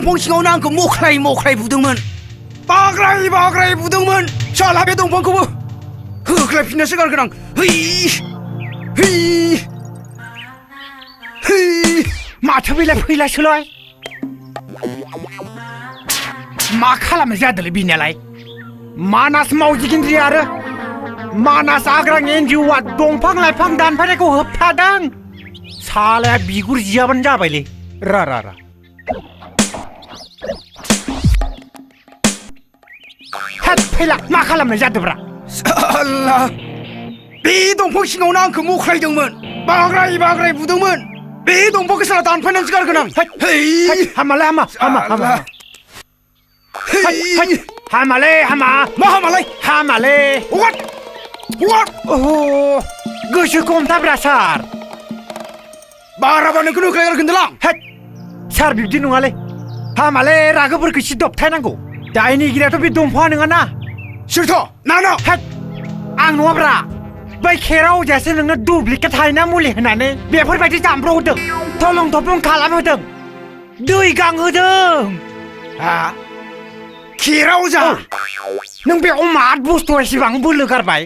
दंफां सिङावनो आंखौ मख्राय मख्राय बुदोंमोन बाग्राय बाग्राय बुदोंमोन साला बे दंफांखौबो होख्लायफिननोसो गारगोन आं है है है माथो बेलाय फैलासोलाय मा खालामनाय जादोंलै बिनियालाय मानास मावजि गेन्द्रि आरो मानास आग्रां एनजिअ'आ दंफां लाइफां दानफायनायखौ होबथादों सालाया बिगुर जियाबानो जाबायलै रा हेद फैला मा खालामनाय जादोंब्रा साला बे दंफां सिङावनो आंखौ मख्रायदोंमोन बाग्राय बाग्राय बुदोंमोन बे दंफांखौ साला दानफायनानैसो गारगोन आं हामालै हामालै मा हामालाय हामालै हगार गोसोखौ हमथाब्रा सार बाराबा नोंखौ होख्लाय गारगोन दालां सार बिब्दि नङालै हामालै रागोफोरखौ एसे दबथायनांगौ दायनिगिरियाथ' बे दंफाङा नङाना सोरथ' नाना आं नङाब्रा बै खेरा अजायासो नोंनो दुप्लिकेट हायना मुलि होनानै बेफोरबायदि जामब्र होदों थलं थफ्लं खालामहोदों दै गांहोदों खेरा अजा नों बे अमात बुस्थु एसेबां बोलो गारबाय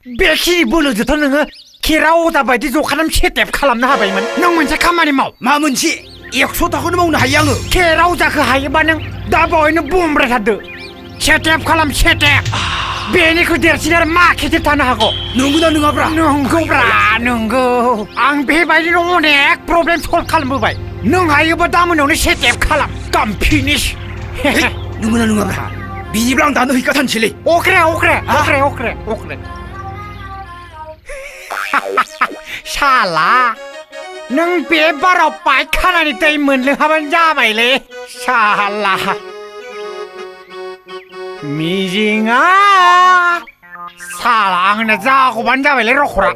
बेखिनि बोलोजोंथ' नोङो खेरा अजा बायदि जखानाम सेटेप खालामनो हाबायमोन नों मोनसे खामानि माव मा मोनसे 100 थाखौनो मावनो हायो आङो खेरा अजाखौ हायोबा नों दा बावैनो बुंब्रायथारदो सेटेप खालाम सेटेप बेनिख्रुइ देरसिन आरो मा खेथेब थानो हागौ नंगौना नङाब्रा नंगौब्रा नंगौ आं बेबायदिनो अनेक प्रब्लेम सल्भ खालामबोबाय नों हायोबा दा मोनावनो सेटेप खालाम काम फिनिश नंगौना नङाब्रा बिनिब्ला आं दानो हैखाथारनोसैलै अख्रे साला नों बे बाराव पायखानानि दै मोनलोंहाबानो जाबायलै साला मिजिङा साला आंना जागौबानो जाबायलै रखरा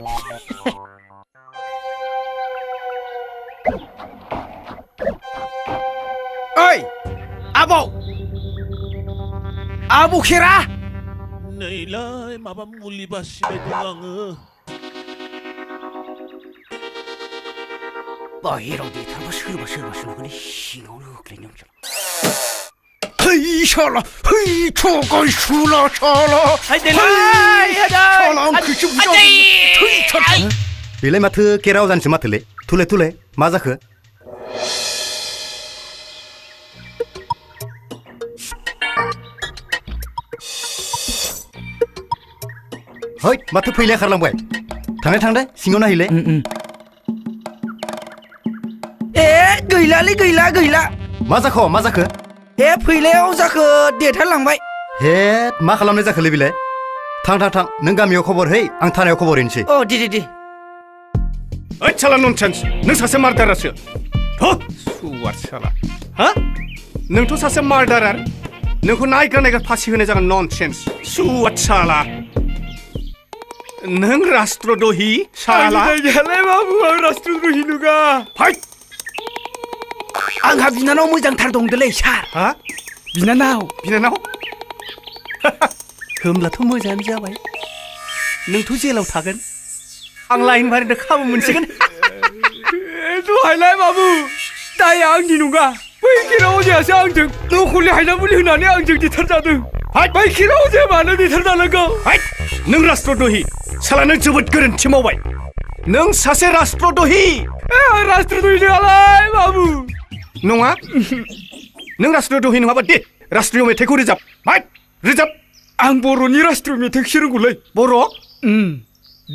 ओइ आबौ खेरा नैलाय माबा मुलि बासिबाय दं आङो बाहेराव देथारबा सोरबा नुगोन सिङावनो होख्लायनो है साला है थगाय सुला साला बेलाय माथो केरा अजानिसो माथोलै थुले मा जाखो है माथो फैलाया खारलांबाय थांदे सिङाव नायहैले गैला मा जाखो हे फैलायाव जाखो देथारलांबाय हे मा खालामनाय जाखोलै बेलाय थां नों गामियाव खबर है आं थानायाव खबर हैनोसै अ दे ओइ साला ननसेन्स नों सासे मार्डारारसो सुवार साला नोंथ' सासे मार्डारार नोंखौ नायगार फासि होनाय जागोन ननसेन्स सुवार साला नों राष्ट्रद्रही साला बाबु आं राष्ट्रद्रही नङा आंहा बिनानाव मोजांथार दंदोलै सार बिनानाव होमब्लाथ' मोजाङानो जाबाय नोंथ' जेलाव थागोन आं लाइन बारिनो खाबु मोनसिगोन दहायलाय बाबु दाया आंनि नङा बै खेरा अजायासो आंजों नखलि हायना मुलि होनानै आंजों देथारजादों बै खेरा अजाया मानो देथारजानांगौ नों राष्ट्रद्रही साला नों जोबोद गोरोन्थि मावबाय नों सासे राष्ट्रद्रही राष्ट्रद्रही नङालाय बाबु नङा नों राष्ट्रद्रही नङाबा दे राष्ट्रीय मेथाइखौ रोजाब रोजाब आं बर'नि राष्ट्रीय मेथाइखौसो रोंगौलै बर'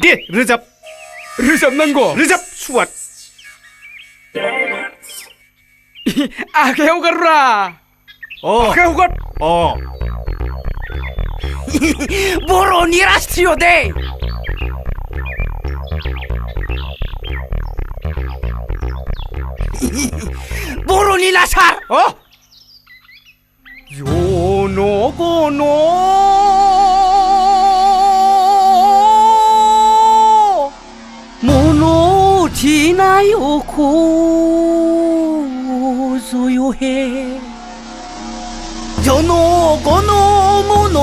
दे रोजाबनांगौ रोजाब सुवाद आखायाव गारब्रा आखायाव गार बर'नि राष्ट्रीय दे बर'नि लासार जन गन मन थिनायखौ जय हे जन गन मन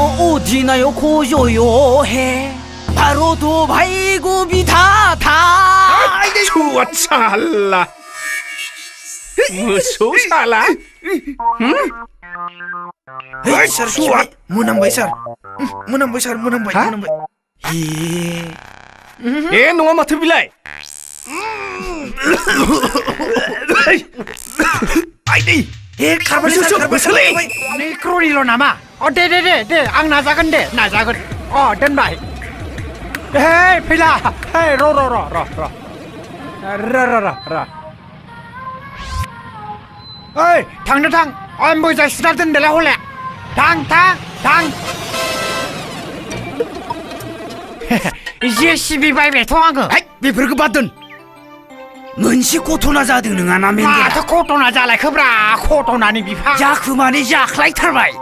थिनायखौ जय हे भारत भाइगो बिधाता सुवाद साला मोसौ साला Hei, sir, suat. Menambah, sir. Menambah, sir, menambah, Hah? menambah. ए नङा माथो बिलाय Aidi, karban Besok, karban besok. नेक्र'निल' नामा दे आं नाजागोन दोनबाय हेइ फैला हेइ र' ओइ थां आं मोजां सुना दोनदोलाय हले थां जेसिबि बायबायथ' आङो Hai, बेफोरखौ बाद दोन. मोनसे घटना जादों नङाना मेन्देला. माथो घटना जालायखोब्रा घटनानि बिफा जाखोमानो जाख्लायथारबाय.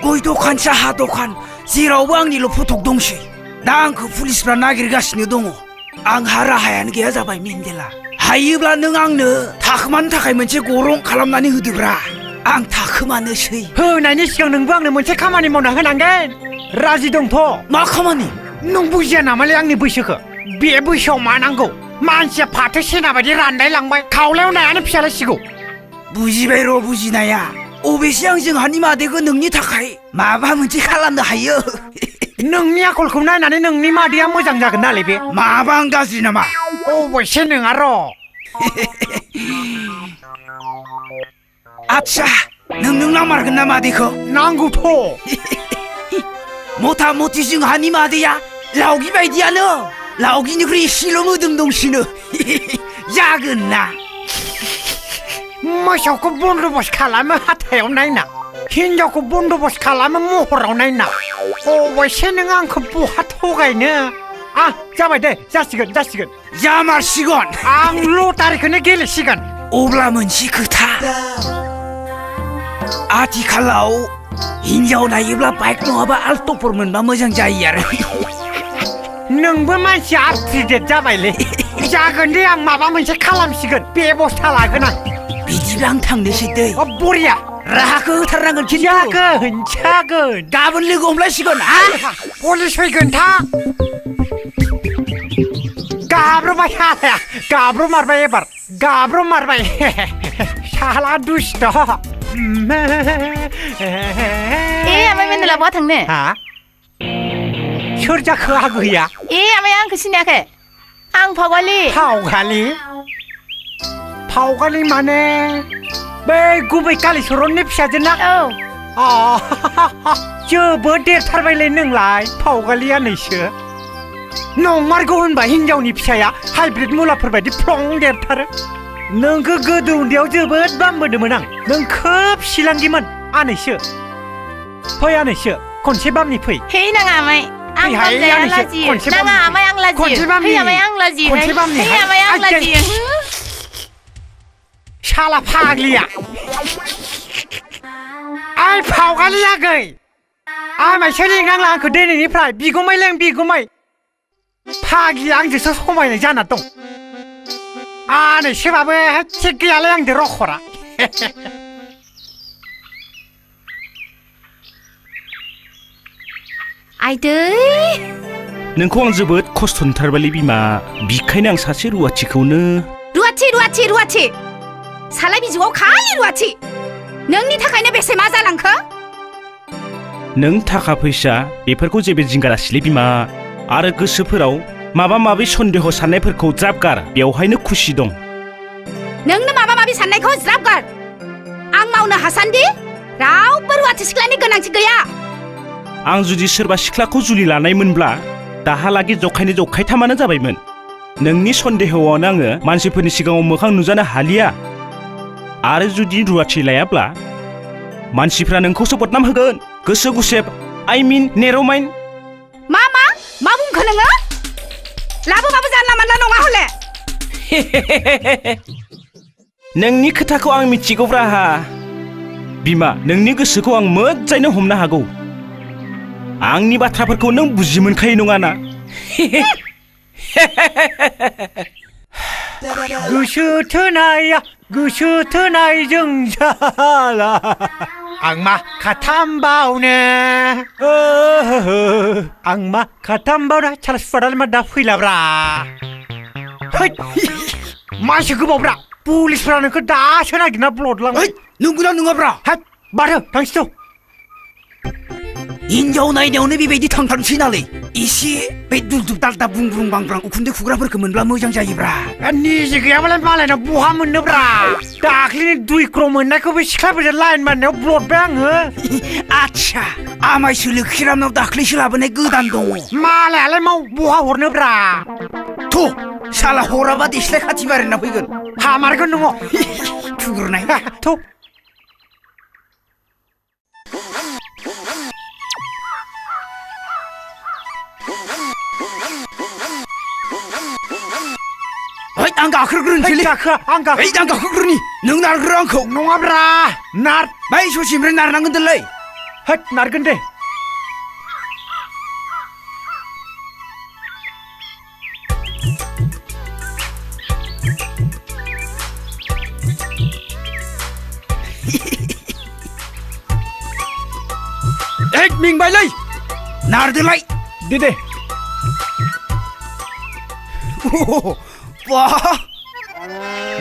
गय दखान साहा दखान जेरावबो आंनिल' फटक दंसै. दा आंखौ पुलिसफ्रा नागिरगासिनो दङ. आंहा राहायानो गैया जाबाय मेन्देला. हायोब्ला नों आंनो थाखोमानो थाखाय मोनसे गरं खालामनानै होदोब्रा. आं थाखोमानोसै. होनायनि सिगां नोंबो आंनो मोनसे खामानि मावना होनांगोन राजि दंथ' मा खामानि? नों बुजिया नामालै आंनि बैसोखौ बे बैसोआव मा नांगौ मानसिया फाथो सेना बायदि रानदाय लांबाय खावलायाव नायानो फिसालायसिगौ बुजिबाय र' बुजिनाया. अबेसे आं जोंहानि मादैखौ नोंनि थाखाय माबा मोनसे खालामनो हायो. नोंनि आखलखौ नायनानै नोंनि मादैया मोजां जागोन नालाय बे माबा आं गाज्रि नामा? अबयसे नङा र' आच्छा, नों नामारगोन ना मादैखौ? नांगौथ' मथा मथि जोंहानि मादैया लावगि बायदियानो. लावगिनिख्रुइ एसेल' मोदोम दंसिनो. जागोन ना? मोसौखौ बन्दबस्त खालामो हाथायाव नायना हिनजावखौ बन्दबस्त खालामो महराव नायना अबयसे नों आंखौ बहा थगायनो जाबाय दे जासिगोन जामारसिगोन. आं लटारिखौनो गेलेसिगोन अब्ला मोनसे खोथा. आथिखालाव हिनजाव नायोब्ला बाइक नङाबा आल्ट'फोर मोनबा मोजां जायो आरो. नोंबो मानसि आपटुडेट जाबायलै जागोन दे आं माबा मोनसे खालामसिगोन बेबस्था लागोन आं बिदिब्ला आं थांनोसै दै. बरिया राहाखौ होथारनांगोन खिन्थु. जागोन गाबोन लोगो हमलायसिगोन. पुलिस फैगोन था गाब्र'बाय हालाया गाब्र'मारबाय एबार गाब्र'मारबाय साला दुस्ट आमाय मेन्देला बहा थांनो हा सोर जाखो आगो गैया आमाय आंखौ सिनायाखै आं फावगालि माने बै गुबै कालिचरननि फिसाजोना जोबोद देरथारबायलै नोंलाय फावगालियानैसो नंमारगौ होनबा हिनजावनि फिसाया हाइब्रिद मुलाफोर बायदि फ्लं देरथारो नोंखौ गोदो उन्दैयाव जोबोद बामबोदोंमोन आं नों खोब सिलांगिमोन आनैसो खनसे बामनि फै हे नाङा आमाय आं बामजाया लाजियो नाङा आमाय आं लाजियो हे आमाय आं लाजियो हे आमाय आं लाजियो शाला फाग्लिया आइ फावगालि आगै आमायसो लिंनांला आंखौ दिनैनिफ्राय बिगुमै लें बिगुमै फाग्लिया आंजोंसो समायनाय जाना दं आनैसोबाबो थिग गैयालै आंजों रखरा आइदै नोंखौ आं जोबोद खस्थ' नुथारबायलै बिमा बिखायनो आं सासे रुवाथिखौनो रुवाथि सालाय बिजौआव खालि रुवाथि नोंनि थाखायनो बेसे मा जालांखो नों थाखा फैसा बेफोरखौ जेबो जिंगा दासिलै बिमा आरो गोसोफोराव माबा माबि सन्देह साननायफोरखौ ज्राब गार बेवहायनो खुसि दं नोंनो माबा माबि साननायखौ ज्राब गार आं मावनो हासान्दि रावबो रुवाथि सिख्लानि गोनांथि गैया आं जुदि सोरबा सिख्लाखौ जुलि लानायमोनब्ला दाहालागि जखायथामानो जाबायमोन नोंनि सन्देहआवनो आङो मानसिफोरनि सिगाङाव मोखां नुजानो हालिया आरो जुदि रुवाथि लायाब्ला मानसिफ्रा नोंखौसो बदनाम होगोन गोसो गुसेब नेर'माइन मा बुंखो नोङो लाबोबाबो जानला मानला नङा हले नोंनि खोथाखौ आं मिथिगौब्रा बिमा नोंनि गोसोखौ आं मोजाङैनो हमनो हागौ आंनि बाथ्राफोरखौ नों बुजि मोनखायो नङाना गोसो थोनायजों जाला आं मा खाथामबावनो साला सुवादाल मा दा फैलाब्रा मासि गोबावब्रा पुलिसफ्रा नोंखौ दासो नागिरना ब्लद लांबाय ओइ नंगौना नङाब्रा हाब माथो थांसै हिनजाव नायनायावनो बेबायदि थांथारनोसै नालै एसे बे दुलदुब दालदा बुंब्रुं बांब्रां उखुन्दै खुग्राफोरखौ मोनब्ला मोजां जायोब्रा निजे गैयाबालाय मालायनाव बहा मोननोब्रा दाख्लिनि 2 क्रम मोननायखौबो सिख्लाफोरजों लाइन मारनायाव ब्लदबाय आङो आच्छा आमायसो लोखिरामनाव दाख्लैसो लाबोनाय गोदान दङ मालायालाय बहा हरनोब्रा थ' साला हराबा देस्लाय खाथि बारायना फैगोन हामारगोन नङ थुग्रोनाय थ' ओइ आं गाखोग्रोनोसैलै आं गाखोग्रोनि नों नारग्रो आंखौ नङाब्रा नार बै ससेनिफ्राय नारनांगोनदोलै होद नारगोन दे एक मिंबायलै नारदोलाय दे बा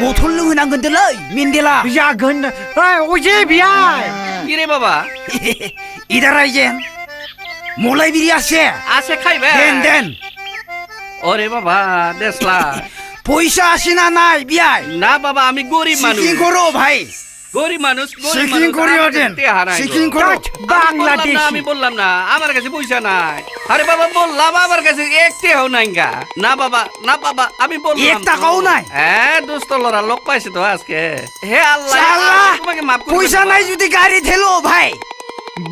बथल लोंहोनांगोनदोलै मेन्देला जागोन अजे बियाय কিরে বাবা इधर आइजेन मोलाई बिरी आसे আছে খাইবে देन देन ওরে বাবা দেশলা পয়সা আসে না নাই বিয়াই না বাবা আমি গরিব মানুষ সিকিং করো ভাই গরিব মানুষ সিকিং করিও দেন সিকিং করো বাংলাদেশ আমি বললাম না আমার কাছে পয়সা নাই আরে বাবা বললাম আমার কাছে একটাও নাই গা না বাবা আমি বললাম এক টাকাও নাই হ্যাঁ দোস্ত লরা লোক পাইছে তো আজকে হে আল্লাহ শালা তোমাকে মাফ করে পয়সা নাই যদি গাড়ি ঠেলো ভাই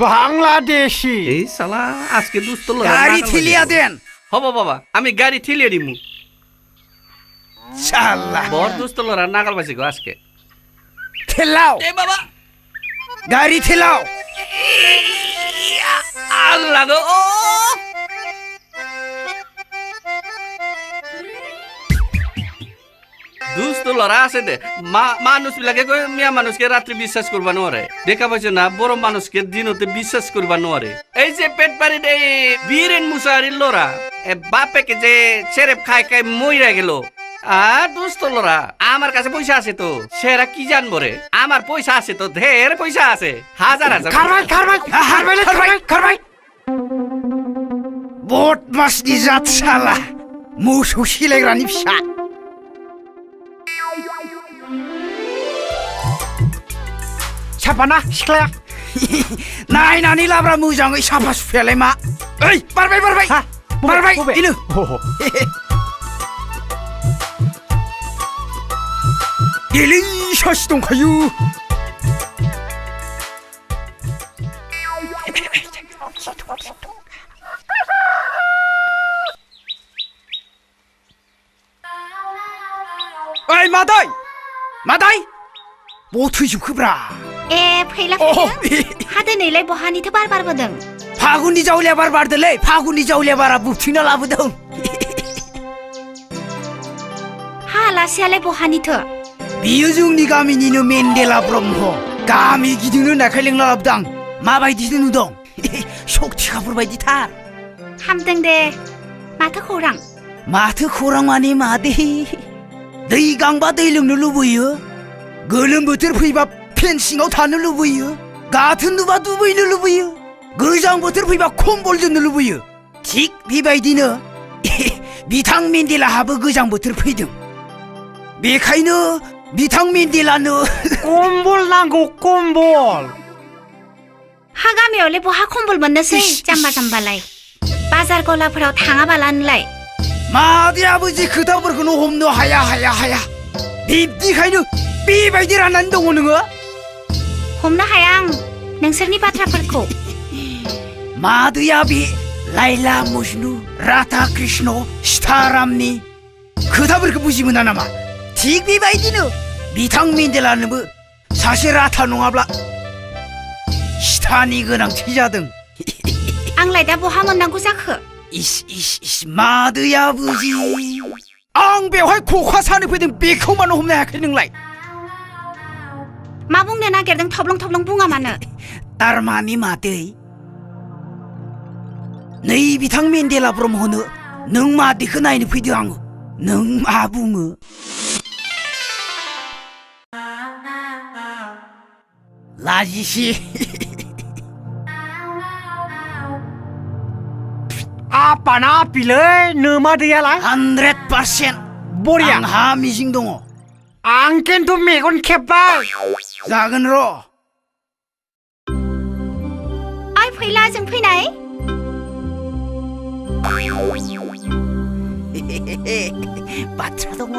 বাংলাদেশি এই শালা আজকে দোস্ত লরা গাড়ি ঠেলিয়া দেন হবো বাবা আমি গাড়ি ঠেলিয়ে দিমু শালা বড় দোস্ত লরা নাগাল পাইছে গো আজকে ঠেলাও এ বাবা গাড়ি ঠেলাও আল্লাহ গো ও দুষ্ট লড়া আছে দে মানুষ বিলাকে কই মিয়া মানুষকে রাত্রি বিশ্বাস করবা নরে দেখা পাইছে না বড় মানুষকে দিনতে বিশ্বাস করবা নরে এই যে পেট পারি দে বীরেন মুসারির লড়া এ বাপেকে যে সেরেপ খাই খাই মইরা গেল দুষ্ট লড়া আমার কাছে পয়সা আছে তো সেরা কি জানবো রে আমার পয়সা আছে তো ঢের পয়সা আছে হাজার খারবাই বট মাসনি জাত শালা मोसौ सिलायग्रानि फिसा साफाना सिख्लाया नायनानै लाब्रा मोजाङै साफा सुफायालाय मा ओइ बारबाय इनो देलिशास दंखायो ओइ मादै बथैजोबखोब्रा ए फैला हा दिनैलाय बहानिथो बार बारबोदों फागुननि जावलिया बार बारदोलै फागुननि जावलिया बारा बुथिंना लाबोदों हा आलासियालाय बहानिथो बियो जोंनि गामिनिनो मेन्देला ब्रह्म गामि गिदिंनो होननायखाय लिंना लाबोदों आं माबायदिथो नुदों सक्तिखाफोर बायदिथार हामदों दे माथो खौरां माने मादै दै गांबा दै लोंनो लुबैयो गोलोम बोथोर फैबा फेन सिङाव थानो लुबैयो गाथोन नुबा दुगैनो लुबैयो गोजां बोथोर फैबा खम्बल जोमनो लुबैयो थिग बेबायदिनो बिथां मेन्देलाहाबो गोजां बोथोर फैदों बेखायनो बिथां मेन्देलानो कम्बल नांगौ कम्बल हा गामियावलाय बहा कम्बल मोननोसै जाम्बा जाम्बालाय बाजार गलाफोराव थाङाबालानोलाय मादैयाबो जे खोथाफोरखौनो हमनो हाया बिब्दिखायनो बेबायदि राननानै दङ नोङो हमनो हाया आं नोंसोरनि बाथ्राफोरखौ मादैया बे लाइला मजनु राधा कृष्ण सीतारामनि खोथाफोरखौ बुजि मोना नामा थिग बेबायदिनो बिथां मेन्देलानोबो सासे राधा नङाब्ला सीतानि गोनांथि जादों आंलाय दा बहा मोननांगौ जाखो इस मादैया बुजि आं बेवहाय खखा सानो फैदों बेखौ मानो हमनो हायाखै नोंलाय मा बुंनो नागिरदों थब्लं बुङा मानो तारमाने मादै नै बिथां मेन्देला ब्रह्मनो नों मादैखौ नायनो फैदों आङो नों मा बुङो 아저씨 아빠나 아삐래 너마드야라 100% 뭐야 앙하 미싱동어 안깬도 매건 캡발 작은으로 Ai फैला जों फैनाय 바트라 동어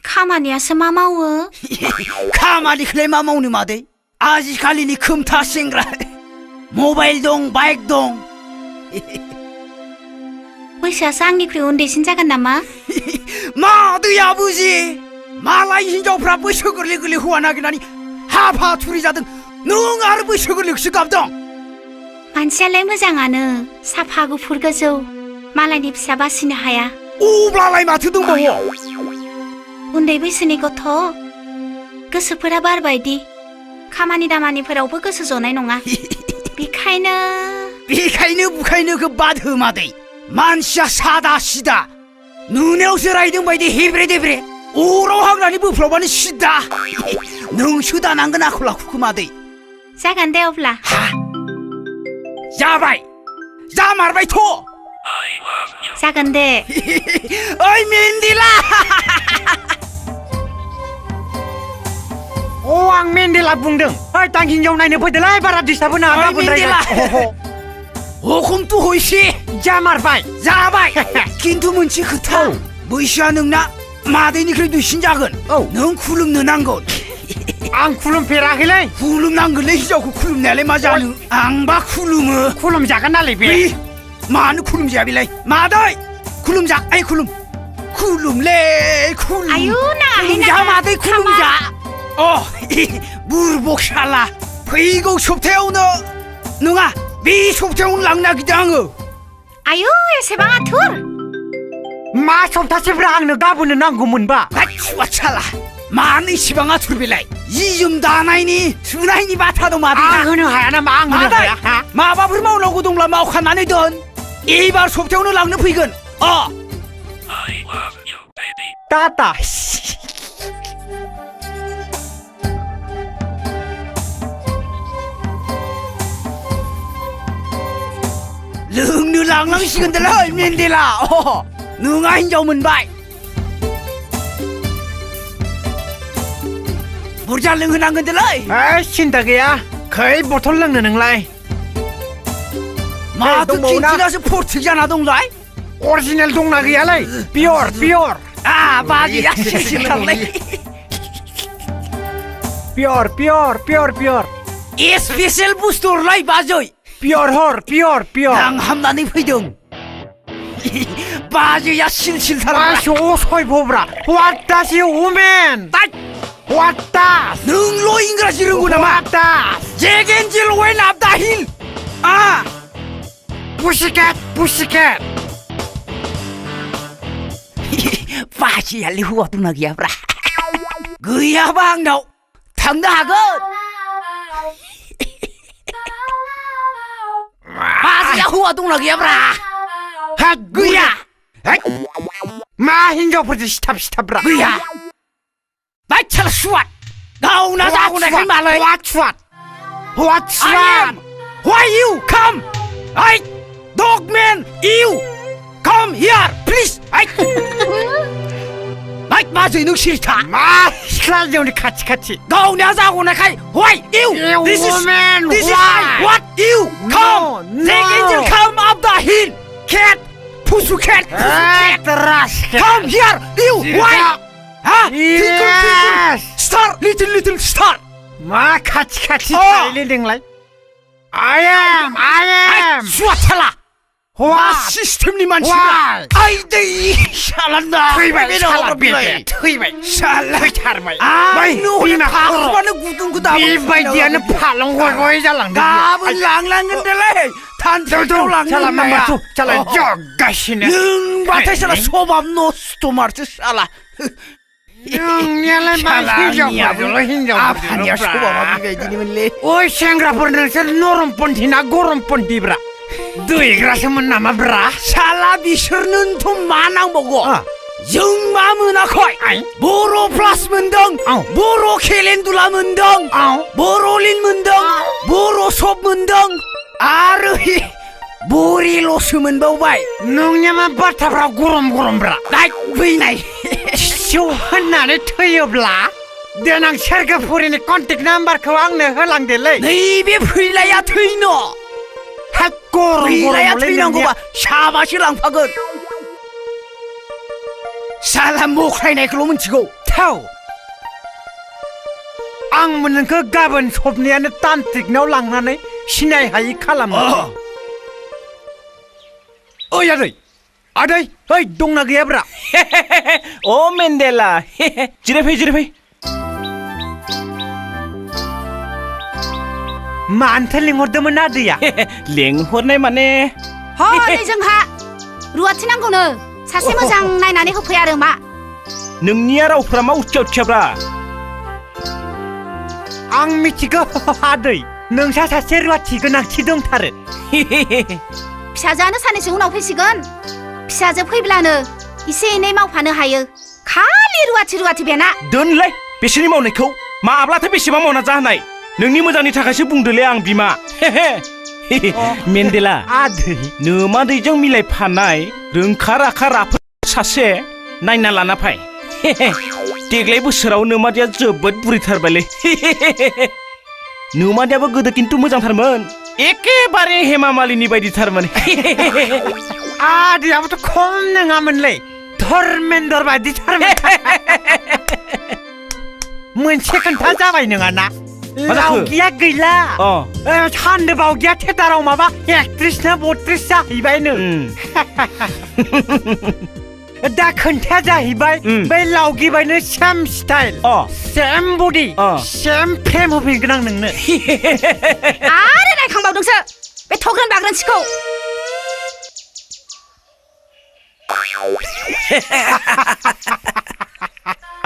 खामानियासो मा मावो 가만히클레 마마오니 마데 아직칼리니 금타 생그라 모바일 동 바이크 동 बैसोआसो आंनिख्रुइ उन्दैसिन जागोन नामा 마드야 아버지 말라이 hin자오프라 बैसो गोरलै गोरलै हौवा नागिरनानै हाफा थुरि जादों नों आरो बैसो गोरलैखौसो गाबदों मानसियालाय मोजाङानो साफा गुफुर गोजौ मालायनि फिसा बासिनो हाया अब्लालाय माथो दंबावो उन्दै बैसोनि गथ' गोसोफोरा बारबायदि खामानि दामानिफोरावबो गोसो जनाय नङा बेखायनो बेखायनो बुखायनोखौ बाद हो मादै मानसिया सादा सिदा नुनायावसो रायदों बायदि हेब्रे देब्रे अराव हांनानै बोफ्लावबानो सिदा नोंसो दानांगोन आखल आखुखौ मादै जागोन दे अब्ला जाबाय जामारबायथ' जागोन दे ओइ मेन्देला आं मेन्देला बुंदों ओइ आं हिनजाव नायनो फैदोलाय बारा दिस्टार्ब होनो हाबा मेन्देला हुकुमथ' हयसे जामारबाय जाबाय खिन्थु मोनसे खोथा बैसोआ नोंना मादैनिख्रुइ दुइसिन जागोन नों खुलुमनो नांगोन आं खुलुमफेराखैलै खुलुमनांगोनलै हिनजावखौ खुलुमनायालाय मा जानो आंबा खुलुमो खुलुमजागोन नालाय बे मानो खुलुमजाया बेलाय मादै खुलुमजा ओइ खुलुमलै खुलुम आयु नाङाहाय खुलुमजा मादै खुलुमजा बुरबक साला फैगौ सप्तायावनो नङा बे सप्तायावनो लांनो नागिरदों आङो आयु एसेबां आथुर मा सप्तासेब्रा आंनो गाबोननो नांगौमोनबा सुवा साला मानो इसिबां आथुर बेलाय जि जोम दानायनि सुनायनि बाथ्रा दं मादै आं होनो हाया नामा आं होनो हाया माबाफोर मावनांगौ दंब्ला मावखानानै दोन एबार सप्तायावनो लांनो फैगोन टाटा लोंनो लांनांसिगोनदालै मेन्देला नोंहा हिनजाव मोनबाय बुरजा लोंहोनांगोनदालै सिन्था गैया खै बथल लोंनो नोंलाय माथो खिन्थिनासो फरथिक जाना दंलाय अरिजिनेल दंना गैयालै पियर बाजिया सिसिथारलै पियर स्पेशल बुस्थुलाय बाजै पियर आं हामनानै फैदों बाजैया सिलसिलथार सयबब्रा What does you woman What does नोंल' इंराजि रोंगौ नामा What does जेगेन्जिल वेन आप दा हिल Pussycat बाजैयालाय हौवा दंना गैयाब्रा गैयाबा आंनाव थांनो हागोन बाजैया हौवा दंना गैयाब्रा गैया मा हिनजावफोरजों सिथाबब्रा गैया बाइचाल सुवाट गावना जागौनायखाय मालाय What Why you come dogman you come here please बाजै नों सिरिथा मा सिख्लाजोंनि खाथि गावना जागौनायखाय Why you This is what you come Jegenjil come up the hill cat Pussycat Come here you Why Star little star मा खाथि थायलेदोंलाय I am सुवाथाला सिस्टेमनि मानसिफ्रा आइदै सालान्दा थैबाय साला थैथारबाय खाखुबानो गुदुंखौ बेबायदियानो फालं गय जालांदों गाबोन लांलांगोन दालाय थानसालियाव लांनो जगासिनो नोंबाथाय साला सबाब नस्थ' मारसो साला नोंनियालाय मा आफानिया सबाबा बेबायदिनोमोनलै ओइ सेंग्राफोर नोंसोर नरमपन्थि ना गरमपन्थिब्रा दैग्रासोमोन नामा ब्रा साला बिसोरनोथ' मा नांबावगौ जों मा मोनाखै बर' प्लास मोनदों बर' केलेन्डुला मोनदों बर'लिन मोनदों बर' सब मोनदों आरो बरेल'सो मोनबावबाय नोंनिया मा बाथ्राफ्रा गरम गरमब्रा दाय फैनाय सिउ होननानै थैयोब्ला देनां सोरगोफुरिनि कन्टेक्ट नाम्बारखौ आंनो होलांदोलै नैबे फैलाया थैनो हा गरम फैलाया गरमलै थैनांगौबा साबासो लांफागोन साला मख्रायनायखौल' मिथिगौ थाव आं नोंखौ गाबोन सबनियानो तान्त्रिकनाव लांनानै सिनाय हायि खालामो ओइ आदै ओइ दंना गैयाब्रा अ मेन्देला जिरायफै जिरायफै मानोथो लिंहरदोंमोन आदैया लेंहरनाय माने हनै जोंहा रुवाथि नांगौनो सासे मोजां नायनानै होफै आरो मा नोंनिया रावफ्रा मा उथिया उथियाब्रा आं मिथिगौ आदै नोंसा सासे रुवाथि गोनांथि दंथारो फिसाजोआनो साननैसो उनाव फैसिगोन फिसाजो फैब्लानो एसे एनै मावफानो हायो खालि रुवाथि बेना दोनलाय बिसोरनि मावनायखौ माब्लाथो बेसेबां मावना जाहोनाय नोंनि मोजांनि थाखायसो बुंदोलै आं बिमा मेन्देला आदै नोमादैजों मिलायफानाय रोंखा राखा राफोद सासे नायना लाना फाय देग्लाय बोसोराव नोमादैया जोबोद बुरिथारबायलै नोमादैयाबो गोदो खिन्थु मोजांथारमोन एखेबारे हेमा मालिनी बायदिथारमोन आदैयाबोथ' खम नङामोनलै धर्मेन्द्र बायदिथारमोन मोनसे खोन्था जाबाय नङाना लावगिया गैला सान्दो बावगिया थियेटाराव माबा एक्ट्रिस ना बट्रिस जाहैबायनो दा खोन्थाया जाहैबाय बै लावगिबायनो सेम स्टाइल सेम बडि सेम फ्रेम होफैगोन आं नोंनो आरो नायखांबावदोंसो बे थग्रोन बाग्रोनसिखौ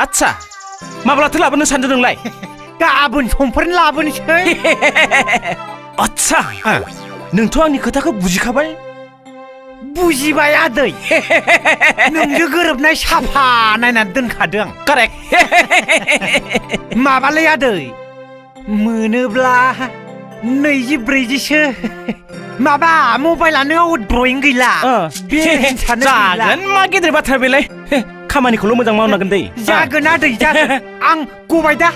आच्छा माब्लाथो लाबोनो सानदों नोंलाय गाबोन समफोरनो लाबोनोसै आच्छा नोंथ' आंनि खोथाखौ बुजिखाबाय बुजिबाय आदै नोंजों गोरोबनाय साफा नायनानै दोनखादों कारेक्ट माबालै आदै मोनोब्ला 20-40सो माबा मबाइलानो ड्रयिं गैला जागोन मा गेदेर बाथ्रा बेलाय खामानिखौल' मोजां मावनांगोन दै जागोन आदै जागोन आं गबाय दा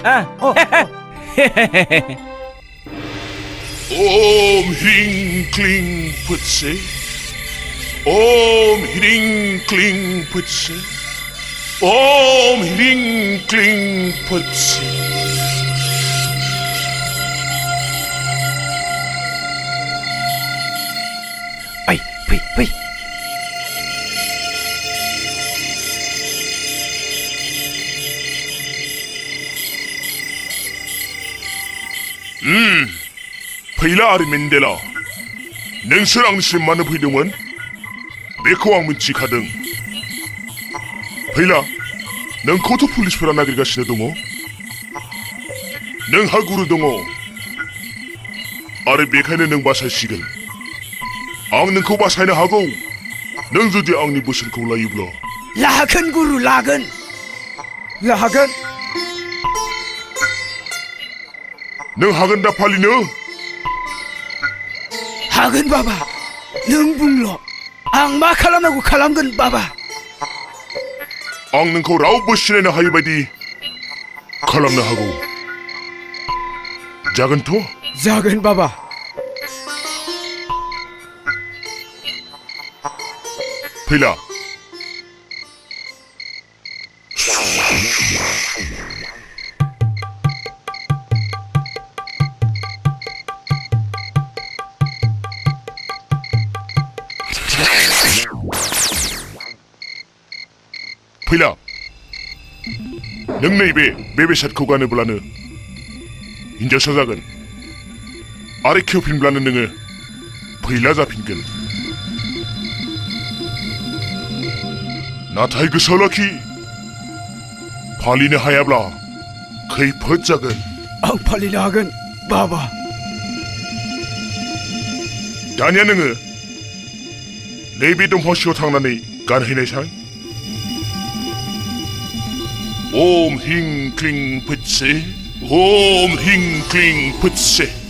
Om Hring Kling Putse Om Hring Kling Putse Om Hring Kling Putse Ay, fै फैला आरो मेन्देला नोंसोर आंनिसिम मानो फैदोंमोन बेखौ आं मिथिखादों फैला नोंखौथ' पुलिसफोरा नागिरगासिनो दङ नोंहा गुरु दङ आरो बेखायनो नों बासायसिगोन आं नोंखौ बासायनो हागौ नों जुदि आंनि बोसोनखौ लायोब्ला लागोन गुरु लागोन नों हागोन दा फालिनो हागोन बाबा नों बुंल' आं मा खालामनांगौ खालामगोन बाबा आं नोंखौ रावबो सिनायनो हायै बायदि खालामनो हागौ जागोनथ' जागोन बाबा फैला फैला नों नैबे बेसादखौ गानोब्लानो हिनजावसा जागोन आरो खेवफिनब्लानो नोङो फैला जाफिनगोन नाथाय गोसोआव लाखि फालिनो हायाब्ला खैफोद जागोन आं फालिनो हागोन बाबा दानिया नोङो नैबे दंफां सिङाव थांनानै गानहैनायसाय 옴 힝클링 푸치 옴 힝클링 푸치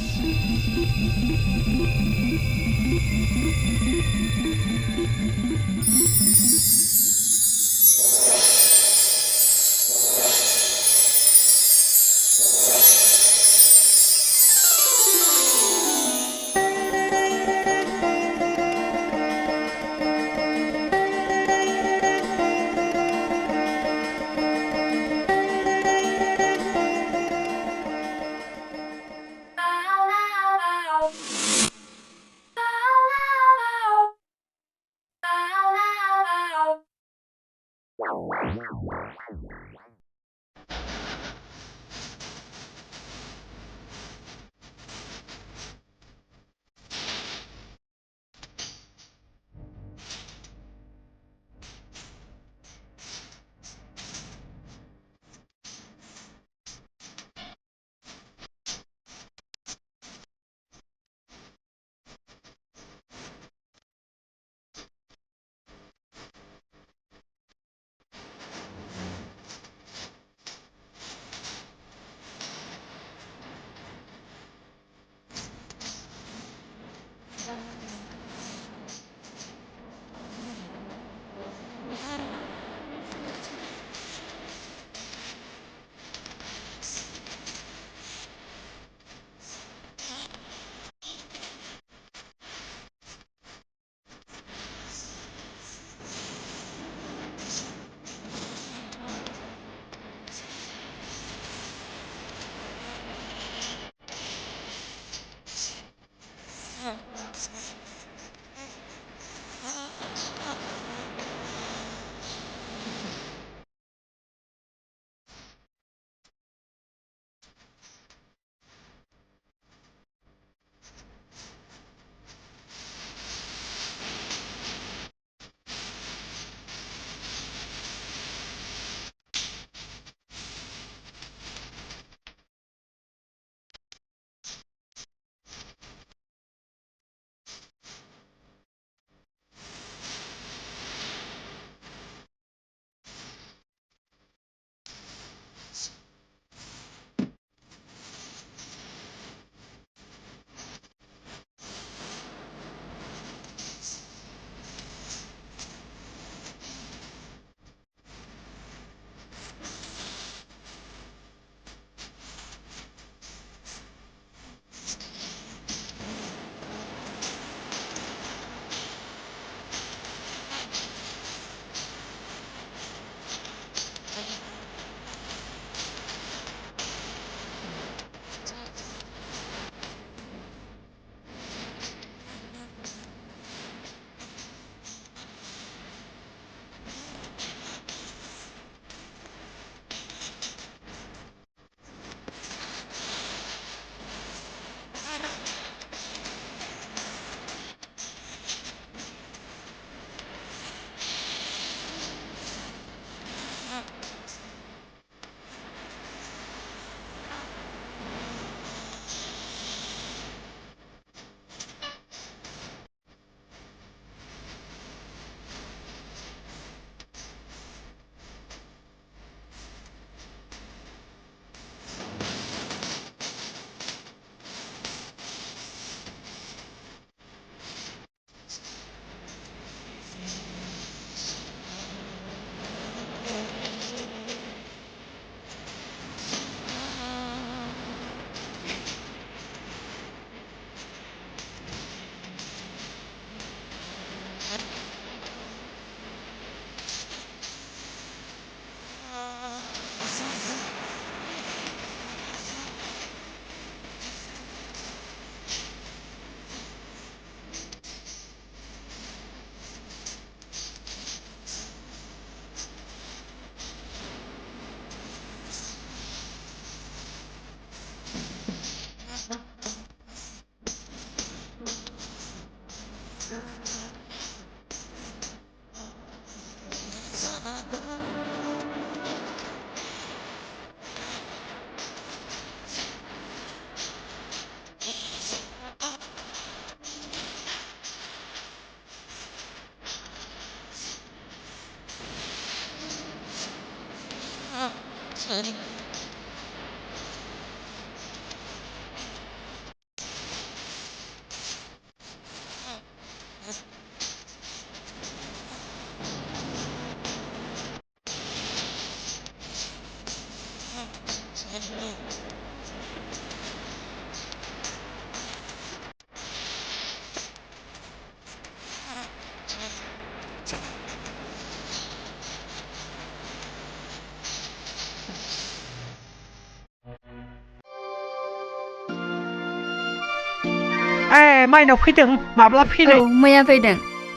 ए माइनाव फैदों माब्ला औ फैनाय मैया फैदों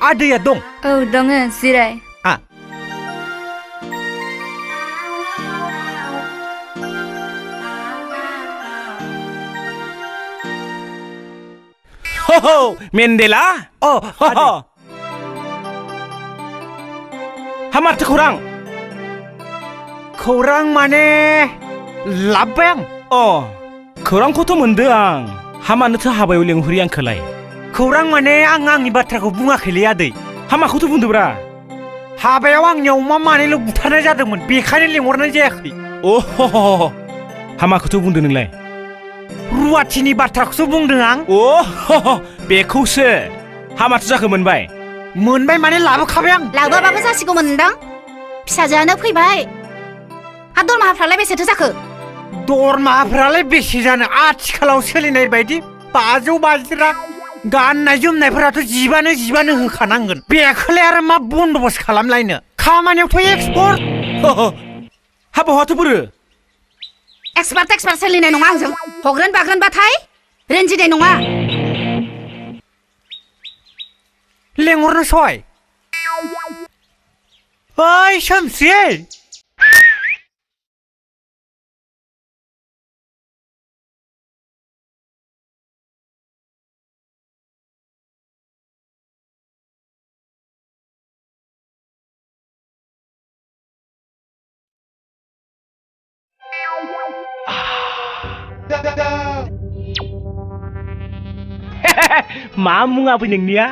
आदैया दं औ दङ जिराय आ हो हो मेन्देला अ हो हो हा माथो खौरां खौरां माने लाबबाय आं अ खौरांखौथ' मोनदो आं हामानोथो हाबायाव लेंहरि आंखोलाय खौरां माने आं आंनि बाथ्राखौ बुङाखैलै आदै हामाखौथ' बुंदोब्रा हाबायाव आंनियाव अमा मानैल' बुथारनाय जादोंमोन बेखायनो लिंहरनाय जायाखै अह हामाखौथ' बुंदो नोंलाय रुवाथिनि बाथ्राखौसो बुंदों आं अह बेखौसो हामाथो जाखो मोनबाय मोनबाय माने लाबोखाबाय आं लाबोआबाबो जासिगौमोन नोंदां फिसाजोआनो फैबाय हा दरमाहाफ्रालाय बेसेथो जाखो दरमाहाफ्रालाय बेसे जानो आथिखालाव सोलिनाय बायदि 550 रां गाननाय जोमनायफोराथ' जिबानो होखानांगोन बेखौलाय आरो मा बन्दबस्त खालामलायनो खामानियावथ' एक्सपर्ट हा बहाथो बोरो एक्सपार्ट सोलिनाय नङा आंजों हग्रोन बाग्रोनबाथाय रेन्जिनाय नङा लेंहरनो सय ओइ सोमस्रि मा मुङा बै नोंनिया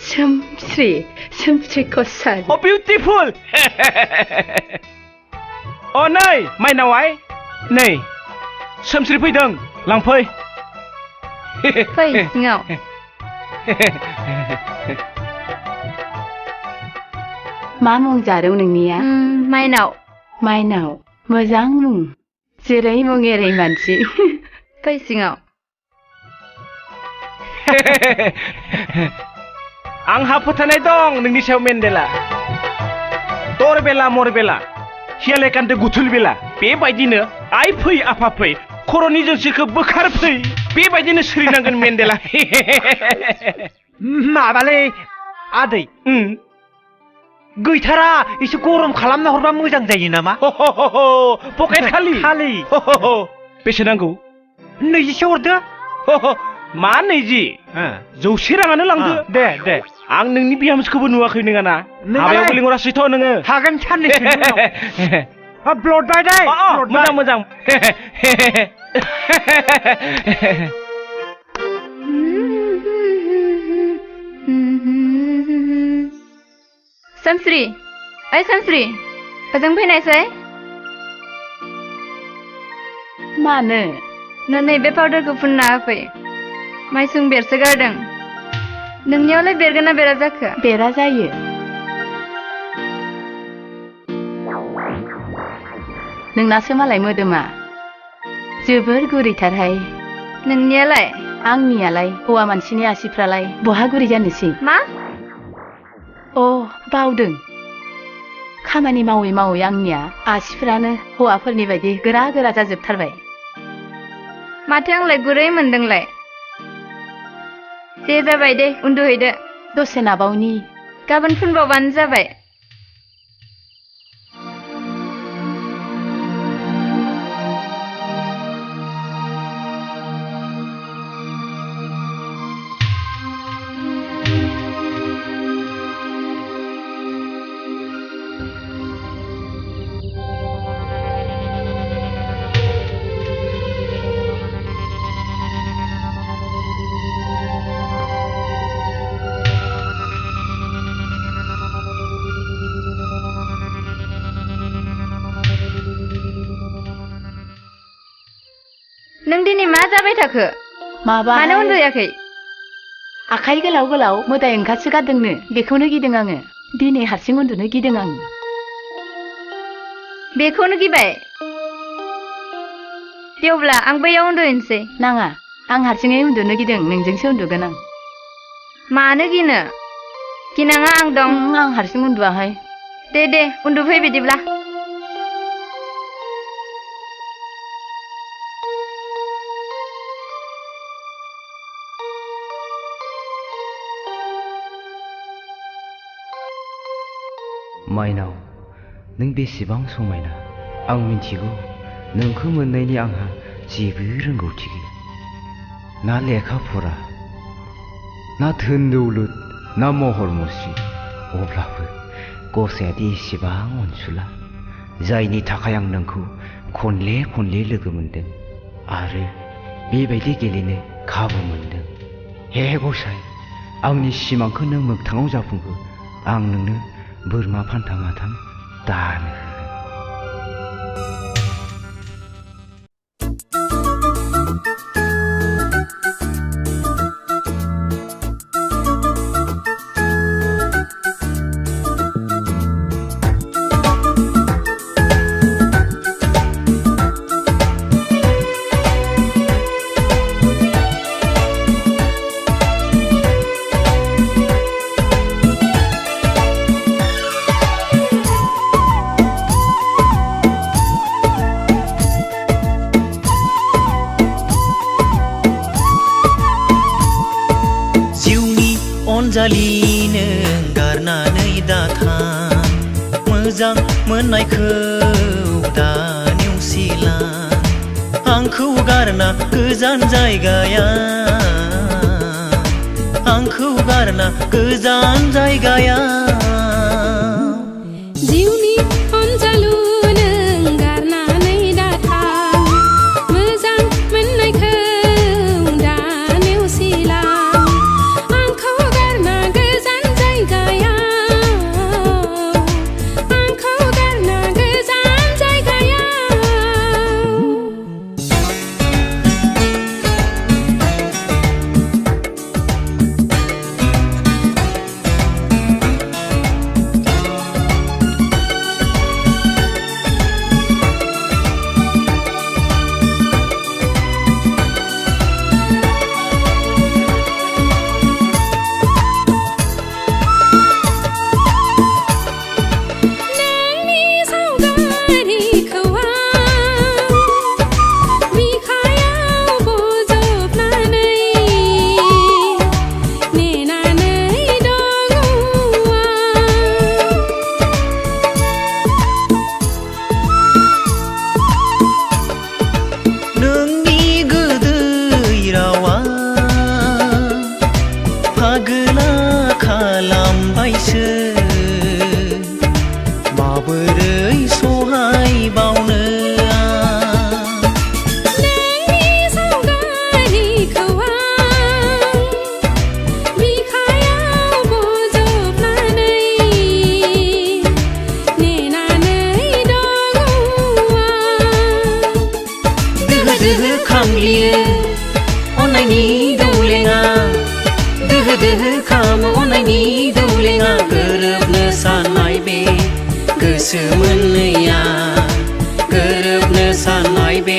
सोमस्रि कसारि अ बिउटिफुल अ नै माइनावाय नै सोमस्रि फैदों लांफै फै सिङाव मा मुं जादों नोंनिया माइनाव मोजां मुं जेरै मुं एरै मानसि फै सिङाव आंहा फोथायनाय दं नोंनि सायाव मेन्देला मरबेला हियालेकान्ते गुथुल बेला बेबायदिनो आइ फै आफा फै खर'नि जोंसिखौ बोखार फै बेबायदिनो सोलिनांगोन मेन्देला माबालै आदै गैथारा एसे गरम खालामना हरबा मोजां जायो नामा पकेट खालि बेसे नांगौ 20 हरदो मा 20 100 राङानो लांदो दे आं नोंनि बिहामजोखौबो नुवाखै नोङाना हाबायावबो लिंहरासैथ' नोङो हागोन साननैसो उनाव ब्लड बाय दे मोजां सोमस्रि ओजों फैनायसै मानो नों नैबे पाउडारखौ फुनना होफै माइसुं बेरसो गारदों नोंनियावलाय बेरगोन ना बेरा जाखो बेरा जायो नोंनासो मालाय मोदोमा जोबोर गुरैथारहाय नोंनियालाय आंनियालाय हौवा मानसिनि आसिफ्रालाय बहा गुरै जानोसै मा अ बावदों खामानि मावै आंनिया आसिफ्रानो हौवाफोरनि बायदि गोरा जाजोबथारबाय माथो आंलाय गुरै मोनदोंलाय दे जाबाय दे उन्दुहैदो दसे नाबावनि गाबोन फुनबावबानो जाबाय नों दिनै मा जाबाय थाखो माबा मानो उन्दुयाखै आखाइ गोलाव गोलाव मोदाय ओंखारसो गारदोंनो बेखौनो गिदों आङो दिनै हारसिं उन्दुनो गिदों आं बेखौनो गिबाय दे अब्ला आं बैयाव उन्दुहैनोसै नाङा आं हारसिङै उन्दुनो गिदों नोंजोंसो उन्दुगोन आं मानो गिनो गिनाङा आं दं आं हारसिं उन्दुआहाय दे उन्दुफै बिदिब्ला माइनाव नों बेसेबां समायना आं मिथिगौ नोंखौ मोननायनि आंहा जेबो रोंगौथि गैया ना लेखा फरा ना धोन दौलत ना महर मुस्रि अब्लाबो गसायादि एसेबां अनसुला जायनि थाखाय आं नोंखौ खनले खनले लोगो मोनदों आरो बेबायदि गेलेनो खाबु मोनदों हे गसाय आंनि सिमांखौ नों मोगथाङाव जाफुंहो आं नोंनो बोरमा फान्था माथाम दानो अनजालिनो गारनानै दाथां मोजां मोननायखौ दा नेवसिलां आंखौ गारना गोजान जायगायाव आंखौ गारना गोजान जायगायाव जिउनि अनजालु नों गारनानै दाथां मोजां मोननायखौ दा नेवसिलां गोसो मोननैया गोरोबनो साननाय बे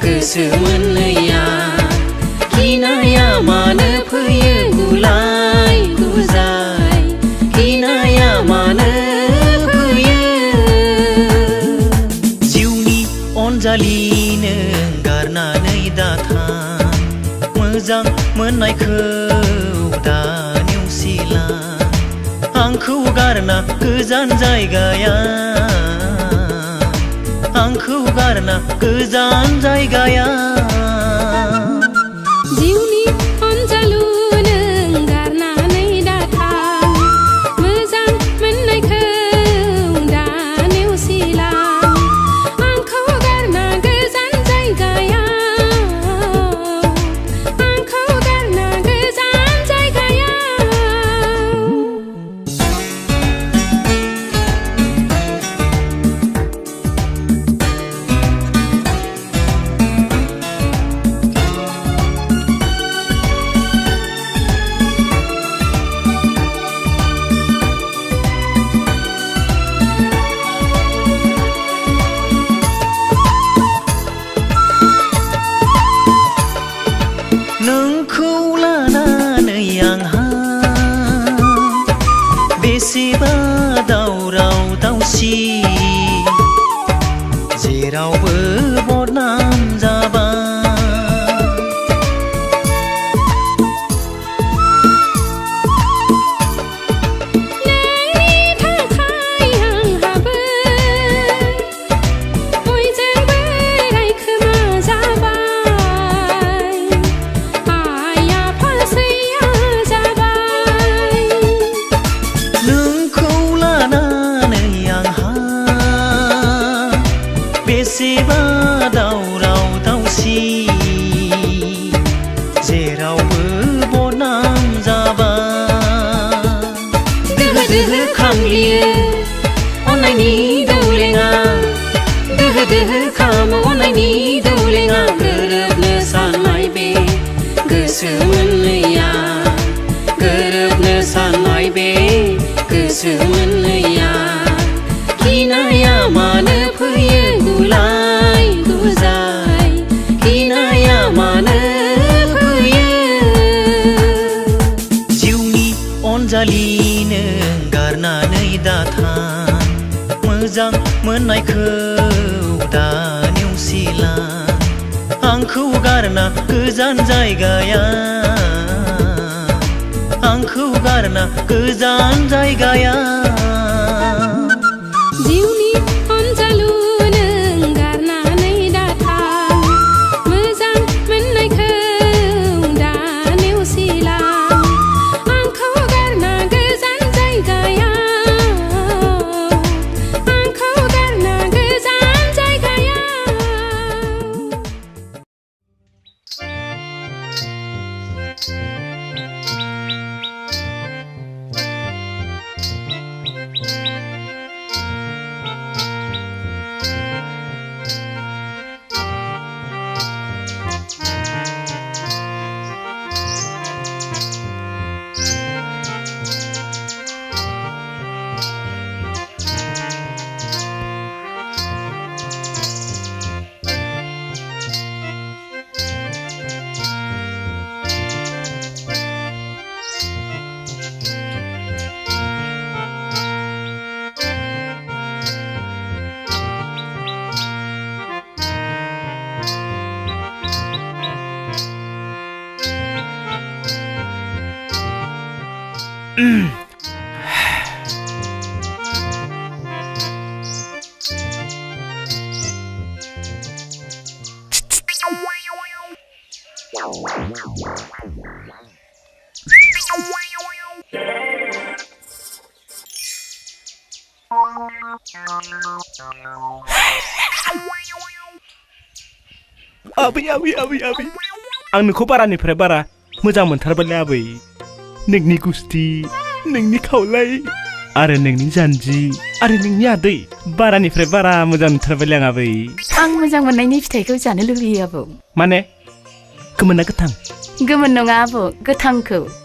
गोसो मोननैया गिनाया मानो फैयो गुलाय गुजाय गिनाया मानो फैयो जिउनि अनजालिनो गारनानै दाथां मोजां मोननायखौ दा नेवसिलां आंखौ गारना गोजान जायगायाव आंखौ गारना गोजान जायगायाव जिउनि अनजालु नों गारनानै दाथां मोजां मोननायखौ दा नेवसिलां आंखौ गारना गोजान जायगायाव आंखौ गारना गोजान जायगायाव नोंखौ लानानै आंहा बेसेबा दावराव दावसि जेरावबो बदनाम जाबाय बेसेबा दावराव दावसि जेरावबो बदनाम जाबाय दोहो दोहो खामलियो अननायनि दौलेङा दोहो दोहो खामो अननायनि दौलेङा गोरोबनो साननाय बे गोसो मोननैया गोरोबनो साननाय बे गोसो मोननैया गिनाया मानो फैयो गुलाय गुजाय गिनाया मानो फैयो जिउनि अनजालिनो गारनानै दाथां मोजां मोननायखौ दा नेवसिला आंखौ गारना गोजान जायगाया आंखौ गारना गोजान जायगाया जिउनि अनजालु नों गारनानै दाथां मोजां मोननायखौ दा नेवसिलां आंखौ गारना गोजान जायगायाव आंखौ गारना गोजान जायगायाव आबै आबै आबै आबै आं नोंखौ बारानिफ्राय बारा मोजां मोनथारबायलै आबै नोंनि गुस्ति नोंनि खावलाय आरो नोंनि जानजि आरो नोंनि आदै बारानिफ्राय बारा मोजां मोनथारबायलै आं आबै आं मोजां मोननायनि फिथाइखौ जानो लुबैयो आबौ माने गोमोन ना गोथां गोमोन नङा आबौ गोथांखौ